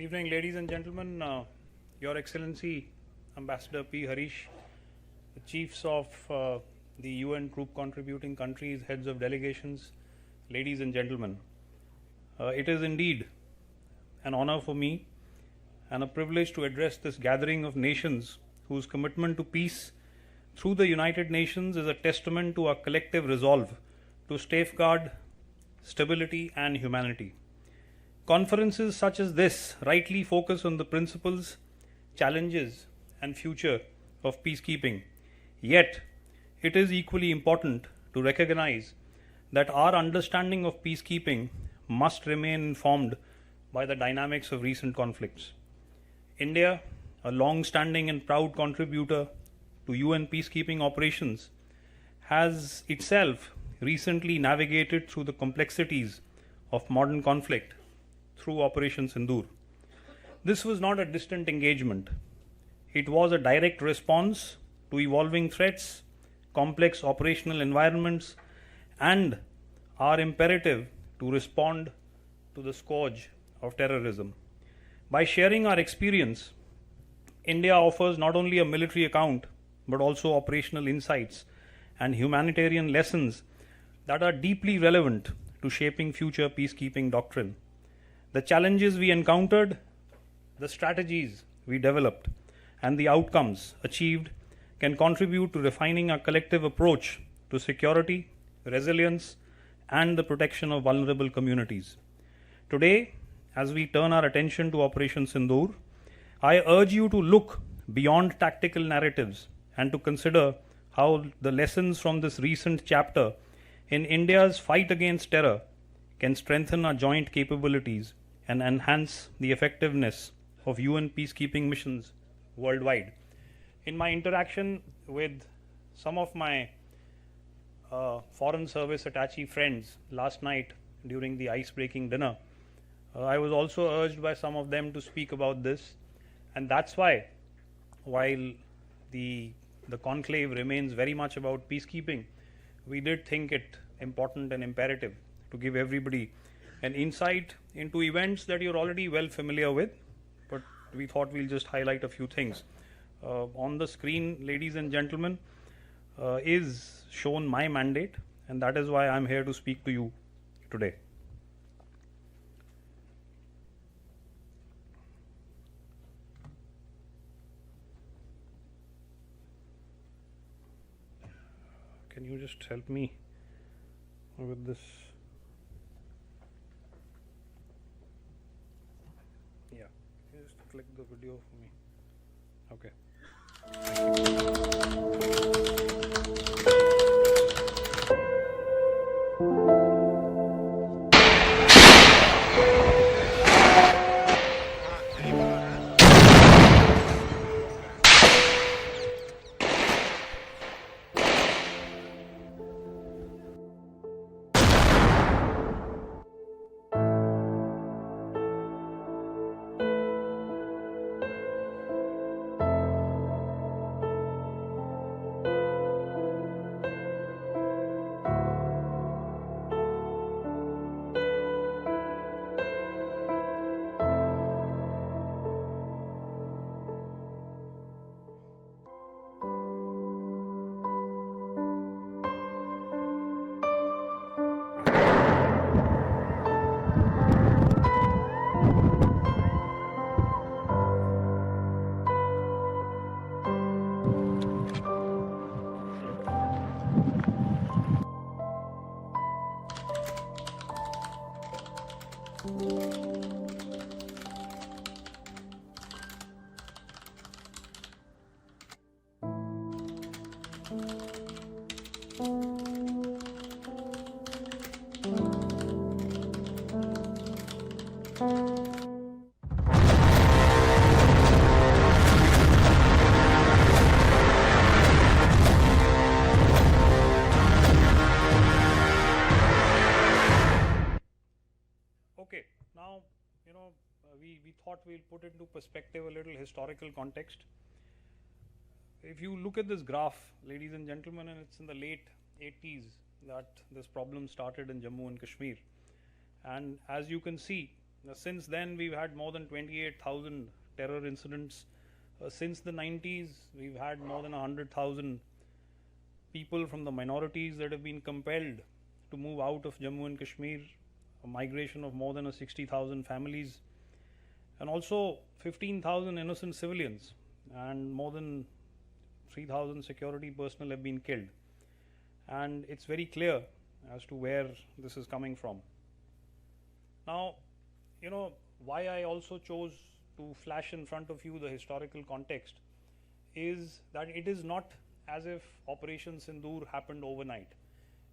Good evening, ladies and gentlemen. Your Excellency, Ambassador P. Harish, the chiefs of the UN group contributing countries, heads of delegations, ladies and gentlemen. It is indeed an honor for me and a privilege to address this gathering of nations whose commitment to peace through the United Nations is a testament to our collective resolve to safeguard stability and humanity. Conferences such as this rightly focus on the principles, challenges, and future of peacekeeping. Yet, it is equally important to recognize that our understanding of peacekeeping must remain informed by the dynamics of recent conflicts. India, a long-standing and proud contributor to UN peacekeeping operations, has itself recently navigated through the complexities of modern conflict through Operation Sindoor. This was not a distant engagement. It was a direct response to evolving threats, complex operational environments, and our imperative to respond to the scourge of terrorism. By sharing our experience, India offers not only a military account but also operational insights and humanitarian lessons that are deeply relevant to shaping future peacekeeping doctrine. The challenges we encountered, the strategies we developed, and the outcomes achieved can contribute to refining our collective approach to security, resilience, and the protection of vulnerable communities. Today, as we turn our attention to Operation Sindoor, I urge you to look beyond tactical narratives and to consider how the lessons from this recent chapter in India's fight against terror can strengthen our joint capabilities and enhance the effectiveness of UN peacekeeping missions worldwide. In my interaction with some of my Foreign Service attaché friends last night during the ice-breaking dinner, I was also urged by some of them to speak about this, and that's why, while the conclave remains very much about peacekeeping, we did think it important and imperative to give everybody an insight into events that you're already well familiar with, but we thought we'll just highlight a few things. On the screen, ladies and gentlemen, is shown my mandate, and that is why I'm here to speak to you today. Can you just help me with this? Yeah, just click the video for me. Okay. Okay, now, we thought we'll put into perspective a little historical context. If you look at this graph, ladies and gentlemen, and it's in the late 80s that this problem started in Jammu and Kashmir. And as you can see, Since then, we've had more than 28,000 terror incidents. Since the 90s, we've had more than 100,000 people from the minorities that have been compelled to move out of Jammu and Kashmir, a migration of more than 60,000 families, and also 15,000 innocent civilians, and more than 3,000 security personnel have been killed. And it's very clear as to where this is coming from. Now, why I also chose to flash in front of you the historical context is that it is not as if Operation Sindoor happened overnight.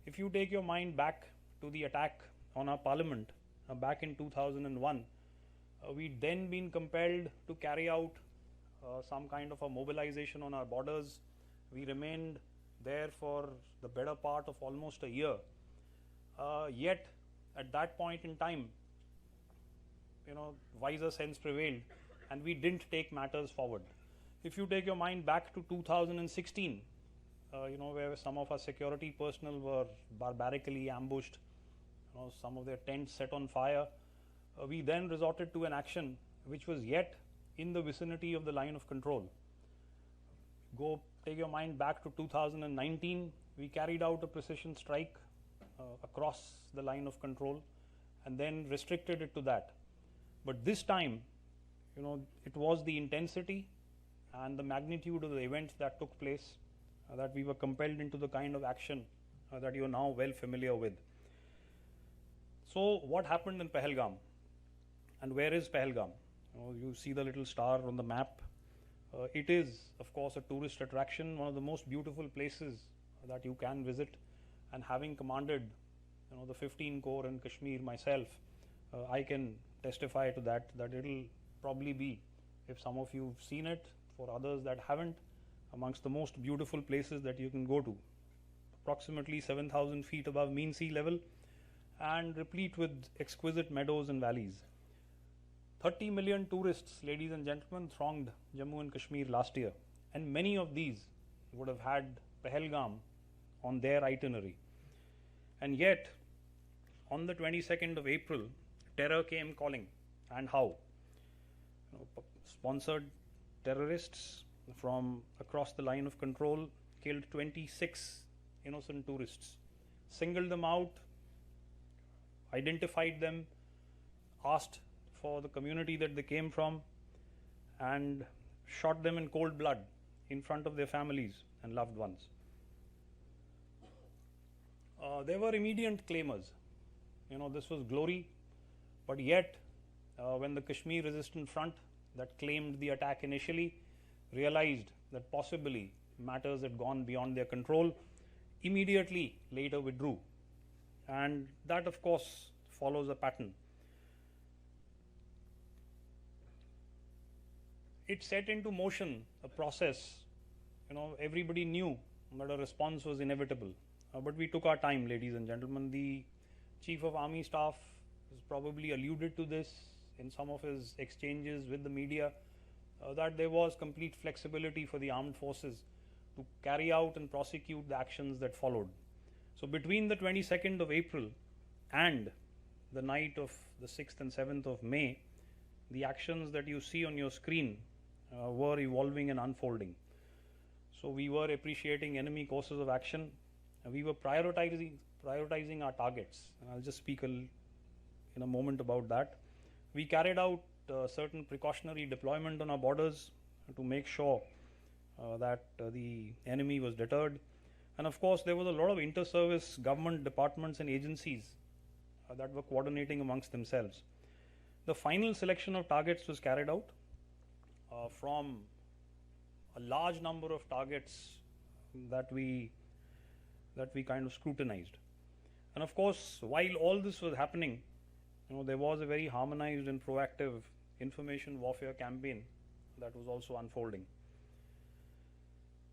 If you take your mind back to the attack on our parliament back in 2001, we'd then been compelled to carry out some kind of a mobilization on our borders. We remained there for the better part of almost a year. Yet, at that point in time, wiser sense prevailed and we didn't take matters forward. If you take your mind back to 2016, where some of our security personnel were barbarically ambushed, some of their tents set on fire, we then resorted to an action which was yet in the vicinity of the line of control. Go take your mind back to 2019, we carried out a precision strike across the line of control and then restricted it to that. But this time, it was the intensity and the magnitude of the events that took place that we were compelled into the kind of action that you are now well familiar with. So what happened in Pahalgam? And where is Pahalgam? You see the little star on the map. It is, of course, a tourist attraction, one of the most beautiful places that you can visit. And having commanded, the 15 Corps in Kashmir myself, I can testify to that it'll probably be, if some of you've seen it, for others that haven't, amongst the most beautiful places that you can go to. Approximately 7,000 feet above mean sea level and replete with exquisite meadows and valleys. 30 million tourists, ladies and gentlemen, thronged Jammu and Kashmir last year, and many of these would have had Pahalgam on their itinerary. And yet, on the 22nd of April, terror came calling. And how? Sponsored terrorists from across the line of control killed 26 innocent tourists, singled them out, identified them, asked for the community that they came from, and shot them in cold blood in front of their families and loved ones. There were immediate claimers. This was glory, but yet when the Kashmir Resistance Front that claimed the attack initially realized that possibly matters had gone beyond their control, immediately later withdrew. And that, of course, follows a pattern. It set into motion a process. Everybody knew that a response was inevitable. But we took our time, ladies and gentlemen. The Chief of Army Staff has probably alluded to this in some of his exchanges with the media, that there was complete flexibility for the armed forces to carry out and prosecute the actions that followed. So between the 22nd of April and the night of the 6th and 7th of May, the actions that you see on your screen were evolving and unfolding. So we were appreciating enemy courses of action. We were prioritizing our targets. And I'll just speak in a moment about that. We carried out certain precautionary deployment on our borders to make sure that the enemy was deterred. And of course, there was a lot of inter-service government departments and agencies that were coordinating amongst themselves. The final selection of targets was carried out from a large number of targets that we kind of scrutinized. And of course, while all this was happening, there was a very harmonized and proactive information warfare campaign that was also unfolding.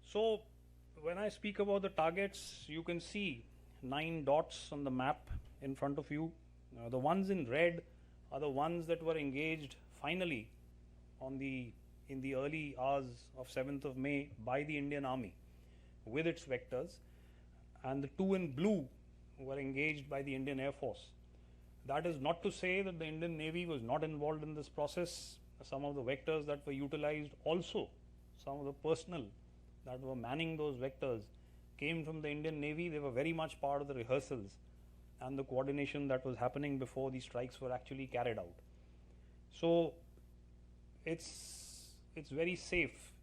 So when I speak about the targets, you can see 9 dots on the map in front of you. The ones in red are the ones that were engaged finally in the early hours of 7th of May by the Indian Army with its vectors, and the 2 in blue were engaged by the Indian Air Force. That is not to say that the Indian Navy was not involved in this process. Some of the vectors that were utilized also, some of the personnel that were manning those vectors came from the Indian Navy. They were very much part of the rehearsals and the coordination that was happening before these strikes were actually carried out. So it's very safe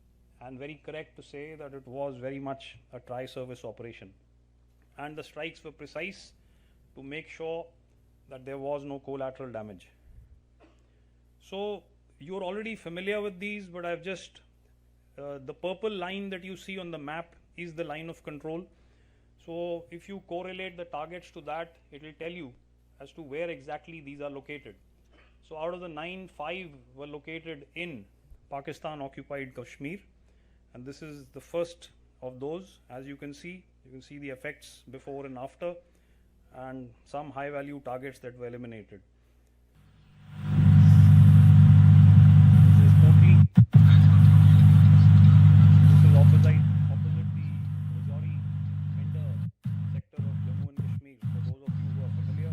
and very correct to say that it was very much a tri-service operation. And the strikes were precise to make sure that there was no collateral damage. So you're already familiar with these, but I've just, the purple line that you see on the map is the line of control. So if you correlate the targets to that, it will tell you as to where exactly these are located. So out of the 9, 5 were located in Pakistan occupied Kashmir, and this is the first of those. As you can see the effects before and after, and some high value targets that were eliminated. This is Kotli. This is opposite the Rajouri sector of Jammu and Kashmir, for those of you who are familiar.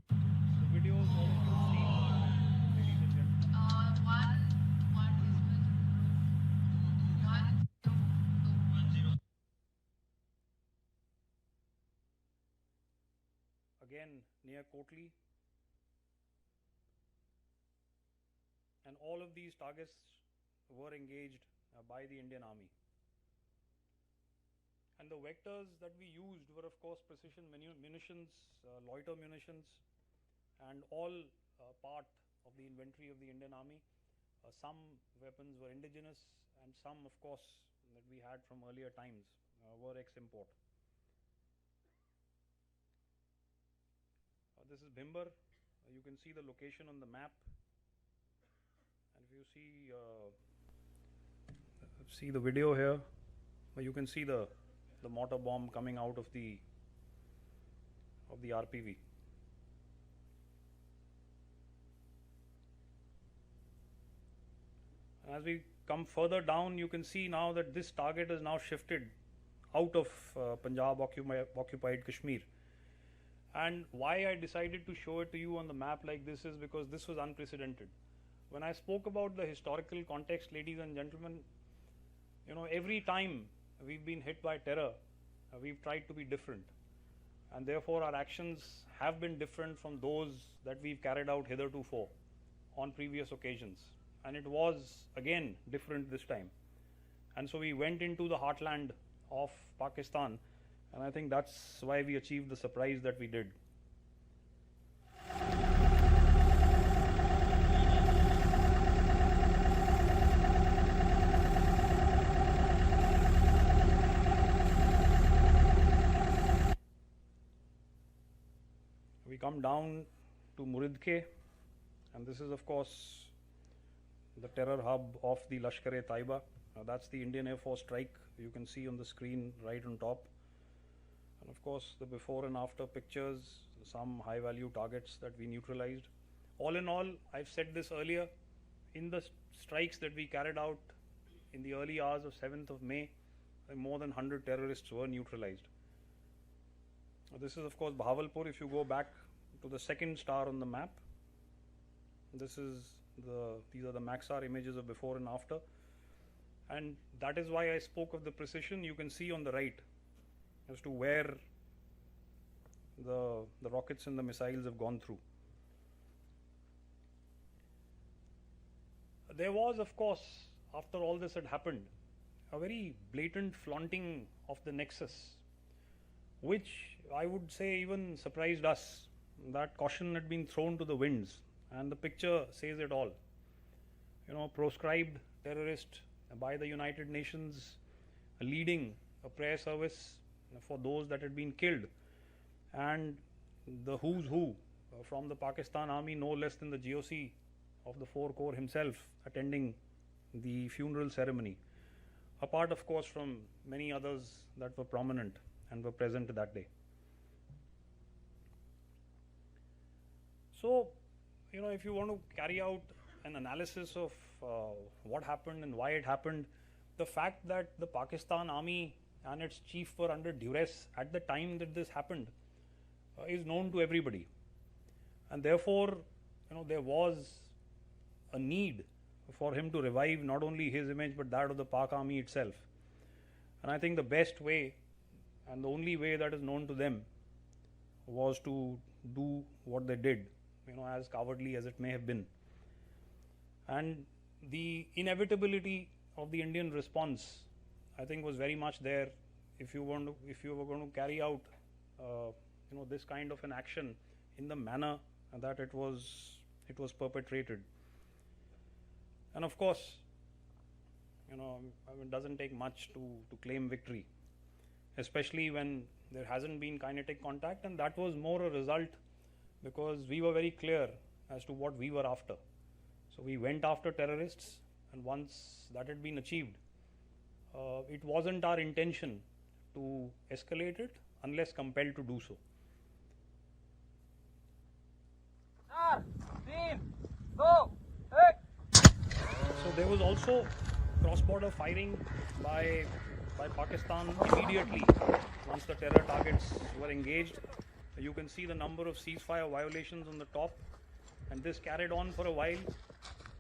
The videos all of you see, ladies and gentlemen. Again near Kotli, and all of these targets were engaged by the Indian Army. And the vectors that we used were of course precision munitions, loiter munitions, and all part of the inventory of the Indian Army. Some weapons were indigenous, and some of course that we had from earlier times were ex-import. This is Bhimber. You can see the location on the map, and if you see the video here, you can see the mortar bomb coming out of the RPV. As we come further down, you can see now that this target is now shifted out of Punjab occupied Kashmir. And why I decided to show it to you on the map like this is because this was unprecedented. When I spoke about the historical context, ladies and gentlemen, every time we've been hit by terror, we've tried to be different. And therefore our actions have been different from those that we've carried out hitherto on previous occasions. And it was again different this time. And so we went into the heartland of Pakistan, and I think that's why we achieved the surprise that we did. We come down to Muridke, and this is of course the terror hub of the Lashkar-e-Taiba. That's the Indian Air Force strike you can see on the screen right on top. And of course the before and after pictures, some high value targets that we neutralized. All in all, I've said this earlier, in the strikes that we carried out in the early hours of 7th of May, more than 100 terrorists were neutralized. This is of course Bahawalpur. If you go back to the second star on the map, these are the Maxar images of before and after, and that is why I spoke of the precision. You can see on the right as to where the rockets and the missiles have gone through. There was, of course, after all this had happened, a very blatant flaunting of the nexus, which I would say even surprised us. That caution had been thrown to the winds, and the picture says it all. Proscribed terrorist by the United Nations, leading a prayer service for those that had been killed, and the who's who from the Pakistan Army, no less than the GOC of the 4 Corps himself, attending the funeral ceremony, apart of course from many others that were prominent and were present that day. So, if you want to carry out an analysis of what happened and why it happened, the fact that the Pakistan Army and its chief were under duress at the time that this happened is known to everybody, and therefore, there was a need for him to revive not only his image but that of the Pak army itself. And I think the best way and the only way that is known to them was to do what they did, as cowardly as it may have been. And the inevitability of the Indian response, I think, was very much there if you were going to carry out this kind of an action in the manner that it was perpetrated. And of course, it doesn't take much to claim victory, especially when there hasn't been kinetic contact, and that was more a result because we were very clear as to what we were after. So we went after terrorists, and once that had been achieved, it wasn't our intention to escalate it unless compelled to do so. So there was also cross-border firing by Pakistan immediately once the terror targets were engaged. You can see the number of ceasefire violations on the top, and this carried on for a while.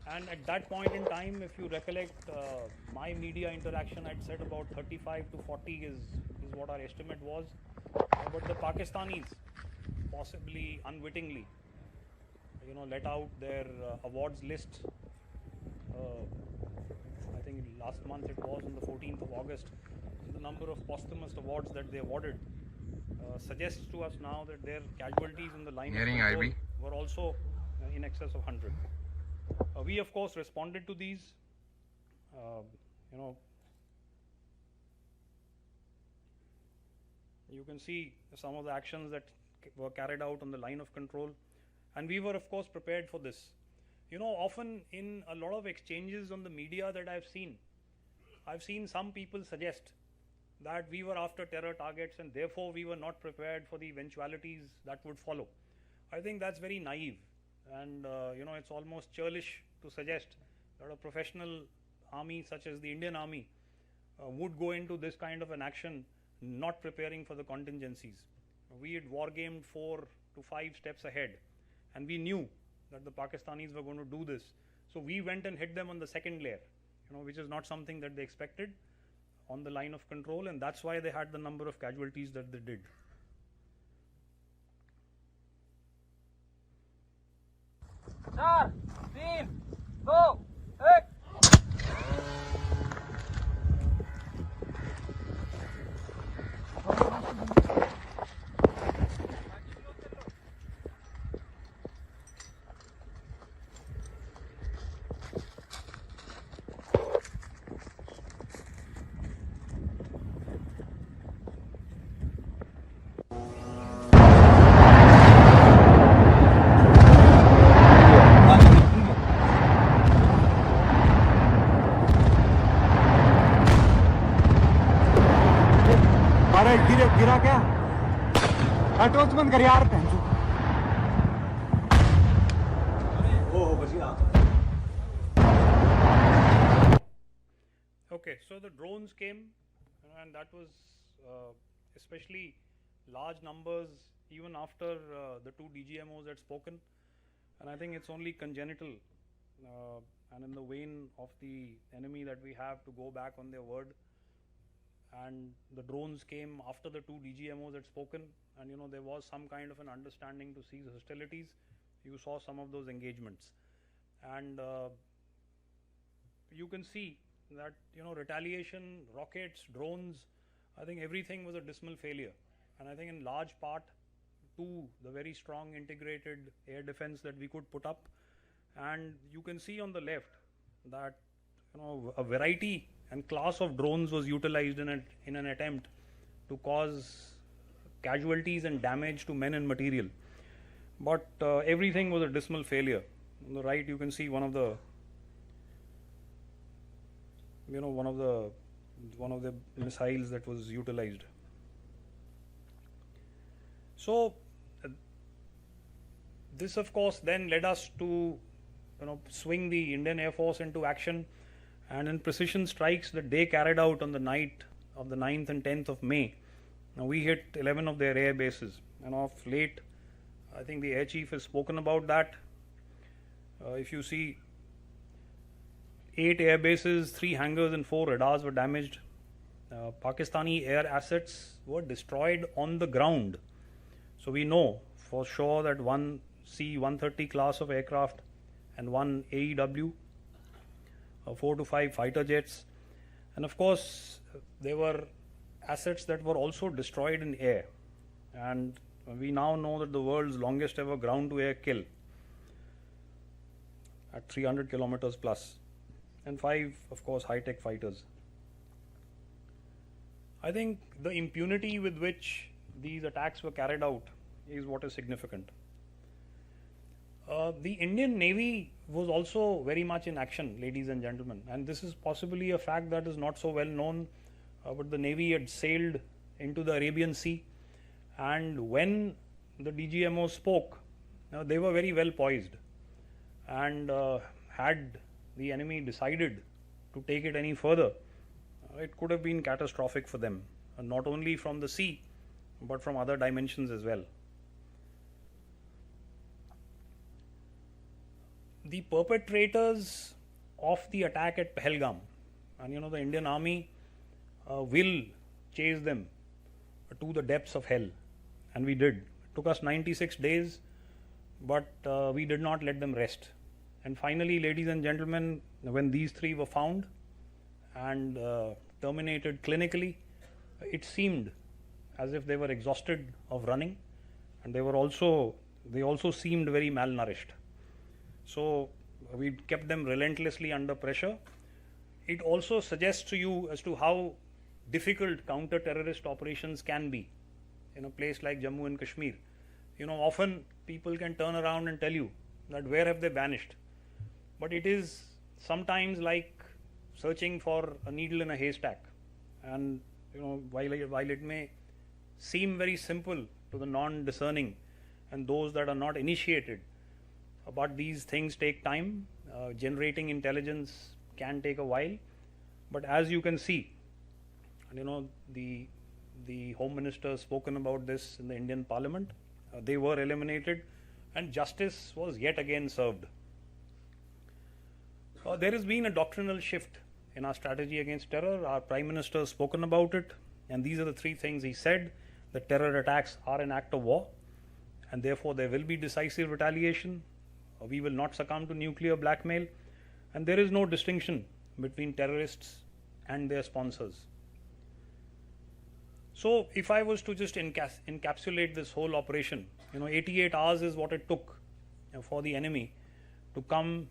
And at that point in time, if you recollect, my media interaction, I'd said about 35 to 40 is what our estimate was. But the Pakistanis, possibly unwittingly, let out their awards list. I think last month it was on the 14th of August. The number of posthumous awards that they awarded suggests to us now that their casualties in the line of control were also in excess of 100. We of course responded to these. You can see some of the actions that were carried out on the line of control, and we were of course prepared for this. Often in a lot of exchanges on the media that I've seen some people suggest that we were after terror targets and therefore we were not prepared for the eventualities that would follow. I think that's very naive, and it's almost churlish to suggest that a professional army such as the Indian Army would go into this kind of an action not preparing for the contingencies. We had war gamed 4 to 5 steps ahead, and we knew that the Pakistanis were going to do this. So we went and hit them on the second layer, which is not something that they expected on the line of control, and that's why they had the number of casualties that they did. Four, three, two, 1. गिरा क्या? Torch बंद कर यार. Okay, so the drones came, and that was especially large numbers even after the 2 DGMOs had spoken, and I think it's only congenital and in the vein of the enemy that we have to go back on their word. And the drones came after the 2 DGMOs had spoken, and there was some kind of an understanding to cease hostilities. You saw some of those engagements, and you can see that retaliation, rockets, drones, I think everything was a dismal failure. And I think in large part to the very strong integrated air defense that we could put up. And you can see on the left that a variety and class of drones was utilized in an attempt to cause casualties and damage to men and material. But everything was a dismal failure. On the right, you can see one of the missiles that was utilized. So this of course then led us to swing the Indian Air Force into action. And in precision strikes that they carried out on the night of the 9th and 10th of May, we hit 11 of their air bases. and of late, I think the Air Chief has spoken about that. If you see, 8 air bases, 3 hangars, and 4 radars were damaged. Pakistani air assets were destroyed on the ground. So we know for sure that one C-130 class of aircraft and one AEW, 4 to 5 fighter jets, and of course there were assets that were also destroyed in air. And we now know that the world's longest ever ground-to-air kill at 300 kilometers plus, and 5, of course, high-tech fighters. I think the impunity with which these attacks were carried out is what is significant. The Indian Navy was also very much in action, ladies and gentlemen, and this is possibly a fact that is not so well known, but the Navy had sailed into the Arabian Sea, and when the DGMO spoke, they were very well poised, and had the enemy decided to take it any further, it could have been catastrophic for them, not only from the sea, but from other dimensions as well. The perpetrators of the attack at Pahalgam, and the Indian Army will chase them to the depths of hell, and we did. It took us 96 days, but we did not let them rest. And finally, ladies and gentlemen, when these 3 were found and terminated clinically, it seemed as if they were exhausted of running, and they also seemed very malnourished. So we kept them relentlessly under pressure. It also suggests to you as to how difficult counter-terrorist operations can be in a place like Jammu and Kashmir. Often people can turn around and tell you that where have they vanished, but it is sometimes like searching for a needle in a haystack. And while it may seem very simple to the non-discerning and those that are not initiated, but these things take time. Generating intelligence can take a while, but as you can see, the Home Minister has spoken about this in the Indian Parliament. They were eliminated, and justice was yet again served. There has been a doctrinal shift in our strategy against terror. Our Prime Minister has spoken about it, and these are the 3 things he said: that terror attacks are an act of war, and therefore there will be decisive retaliation. We will not succumb to nuclear blackmail, and there is no distinction between terrorists and their sponsors. So if I was to just encapsulate this whole operation, 88 hours is what it took for the enemy to come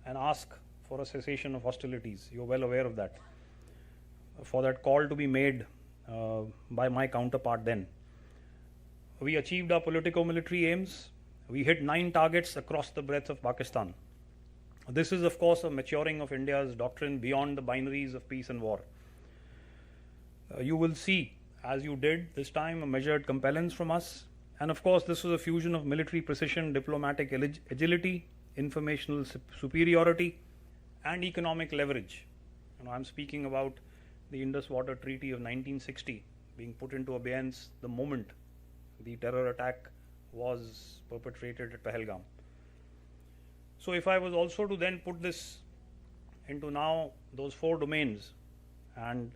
and ask for a cessation of hostilities. You're well aware of that. For that call to be made by my counterpart then. We achieved our politico-military aims. We hit 9 targets across the breadth of Pakistan. This is, of course, a maturing of India's doctrine beyond the binaries of peace and war. You will see, as you did this time, a measured compellence from us. And of course, this was a fusion of military precision, diplomatic agility, informational superiority, and economic leverage. I'm speaking about the Indus Water Treaty of 1960 being put into abeyance the moment the terror attack was perpetrated at Pahalgam. So if I was also to then put this into now those 4 domains, and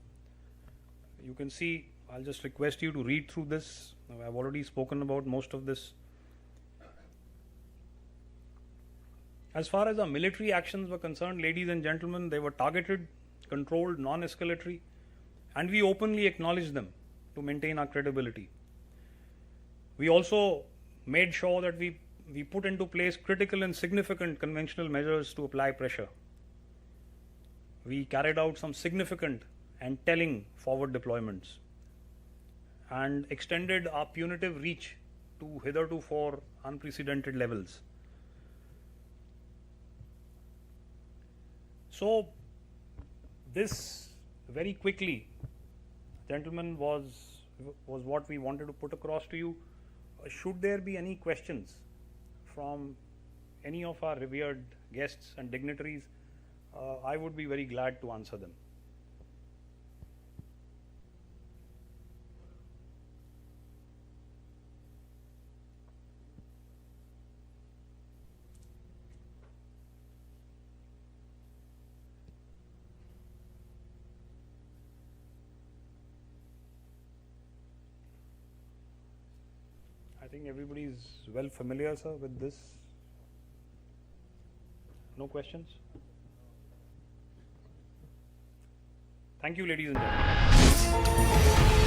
you can see, I'll just request you to read through this. I've already spoken about most of this. As far as our military actions were concerned, ladies and gentlemen, they were targeted, controlled, non-escalatory, and we openly acknowledged them to maintain our credibility. We also made sure that we put into place critical and significant conventional measures to apply pressure. We carried out some significant and telling forward deployments and extended our punitive reach to hitherto unprecedented levels. So this very quickly, gentlemen, was what we wanted to put across to you. Should there be any questions from any of our revered guests and dignitaries, I would be very glad to answer them. I think everybody is well familiar, sir, with this. No questions? Thank you, ladies and gentlemen.